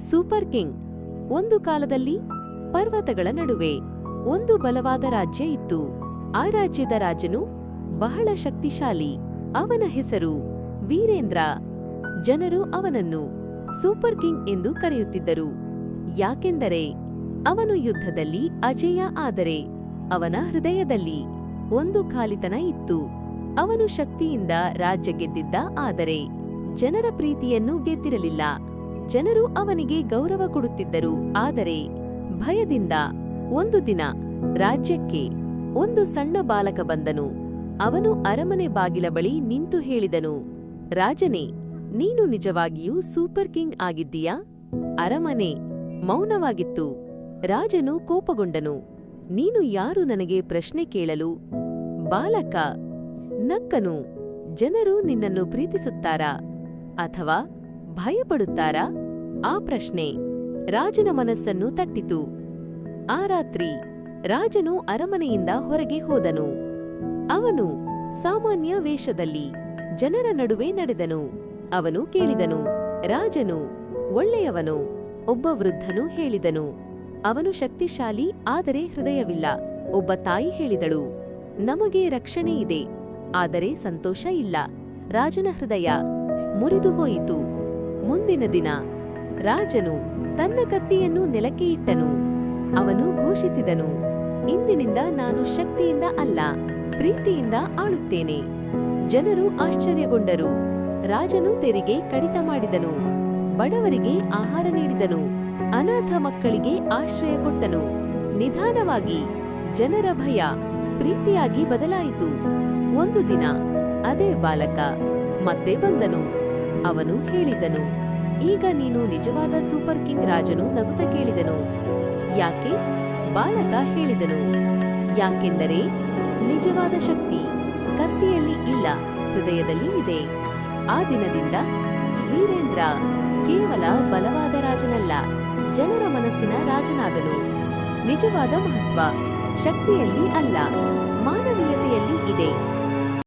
Super king. ಒಂದು ಕಾಲದಲ್ಲಿ ಪರ್ವತಗಳ ನಡುವೆ ಒಂದು ಬಲವಾದ ರಾಜ್ಯ ಇತ್ತು. ಆ ರಾಜ್ಯದ ರಾಜನು ಬಹಳ ಶಕ್ತಿಶಾಲಿ. ಅವನ ಹೆಸರು ವೀರೇಂದ್ರ. ಜನರು ಅವನನ್ನು ಸೂಪರ್ ಕಿಂಗ್ ಎಂದು ಕರೆಯುತ್ತಿದ್ದರು. ಯಾಕೆಂದರೆ ಅವನು ಯುದ್ಧದಲ್ಲಿ ಅಜೇಯ. ಆದರೆ ಅವನ ಹೃದಯದಲ್ಲಿ ಒಂದು ಖಾಲಿತನ ಇತ್ತು. ಅವನು ಶಕ್ತಿಯಿಂದ ರಾಜ್ಯ ಗೆದ್ದಿದ್ದ, ಆದರೆ ಜನರ ಪ್ರೀತಿಯನ್ನು ಗೆದ್ದಿರಲಿಲ್ಲ. ಜನರು ಅವನಿಗೆ ಗೌರವ ಕೊಡುತ್ತಿದ್ದರು, ಆದರೆ ಭಯದಿಂದ. ಒಂದು ದಿನ ರಾಜ್ಯಕ್ಕೆ ಒಂದು ಸಣ್ಣ ಬಾಲಕ ಬಂದನು. ಅವನು ಅರಮನೆ ಬಾಗಿಲ ಬಳಿ ನಿಂತು ಹೇಳಿದನು, ರಾಜನೇ, ನೀನು ನಿಜವಾಗಿಯೂ ಸೂಪರ್ ಕಿಂಗ್ ಆಗಿದ್ದೀಯಾ? ಅರಮನೆ ಮೌನವಾಗಿತ್ತು. ರಾಜನು ಕೋಪಗೊಂಡನು. ನೀನು ಯಾರು ನನಗೆ ಪ್ರಶ್ನೆ ಕೇಳಲು? ಬಾಲಕ ನಕ್ಕನು. ಜನರು ನಿನ್ನನ್ನು ಪ್ರೀತಿಸುತ್ತಾರಾ ಅಥವಾ ಭಯಪಡುತ್ತಾರಾ? ಆ ಪ್ರಶ್ನೆ ರಾಜನ ಮನಸ್ಸನ್ನು ತಟ್ಟಿತು. ಆ ರಾತ್ರಿ ರಾಜನು ಅರಮನೆಯಿಂದ ಹೊರಗೆ ಹೋದನು. ಅವನು ಸಾಮಾನ್ಯ ವೇಷದಲ್ಲಿ ಜನರ ನಡುವೆ ನಡೆದನು. ಅವನು ಕೇಳಿದನು, ರಾಜನು ಒಳ್ಳೆಯವನು? ಒಬ್ಬ ವೃದ್ಧನು ಹೇಳಿದನು, ಅವನು ಶಕ್ತಿಶಾಲಿ, ಆದರೆ ಹೃದಯವಿಲ್ಲ. ಒಬ್ಬ ತಾಯಿ ಹೇಳಿದಳು, ನಮಗೆ ರಕ್ಷಣೆ ಇದೆ, ಆದರೆ ಸಂತೋಷ ಇಲ್ಲ. ರಾಜನ ಹೃದಯ ಮುರಿದು ಹೋಯಿತು. ಮುಂದಿನ ದಿನ ರಾಜನು ತನ್ನ ಕತ್ತಿಯನ್ನು ನೆಲಕ್ಕೆ ಇಟ್ಟನು. ಅವನು ಘೋಷಿಸಿದನು, ಇಂದಿನಿಂದ ನಾನು ಶಕ್ತಿಯಿಂದ ಅಲ್ಲ, ಪ್ರೀತಿಯಿಂದ ಆಳುತ್ತೇನೆ. ಜನರು ಆಶ್ಚರ್ಯಗೊಂಡರು. ರಾಜನು ತೆರಿಗೆ ಕಡಿತ ಮಾಡಿದನು, ಬಡವರಿಗೆ ಆಹಾರ ನೀಡಿದನು, ಅನಾಥ ಮಕ್ಕಳಿಗೆ ಆಶ್ರಯ ಕೊಟ್ಟನು. ನಿಧಾನವಾಗಿ ಜನರ ಭಯ ಪ್ರೀತಿಯಾಗಿ ಬದಲಾಯಿತು. ಒಂದು ದಿನ ಅದೇ ಬಾಲಕ ಮತ್ತೆ ಬಂದನು. ಅವನು ಹೇಳಿದನು, ಈಗ ನೀನು ನಿಜವಾದ ಸೂಪರ್ ಕಿಂಗ್? ರಾಜನು ನಗುತ್ತ ಕೇಳಿದನು, ಯಾಕೆ? ಬಾಲಕ ಹೇಳಿದನು, ಯಾಕೆಂದರೆ ನಿಜವಾದ ಶಕ್ತಿ ಕತ್ತಿಯಲ್ಲಿ ಇಲ್ಲ, ಹೃದಯದಲ್ಲಿ ಇದೆ. ಆ ದಿನದಿಂದ ವೀರೇಂದ್ರ ಕೇವಲ ಬಲವಾದ ರಾಜನಲ್ಲ, ಜನರ ಮನಸ್ಸಿನ ರಾಜನಾದನು. ನಿಜವಾದ ಮಹತ್ವ ಶಕ್ತಿಯಲ್ಲಿ ಅಲ್ಲ, ಮಾನವೀಯತೆಯಲ್ಲಿ ಇದೆ.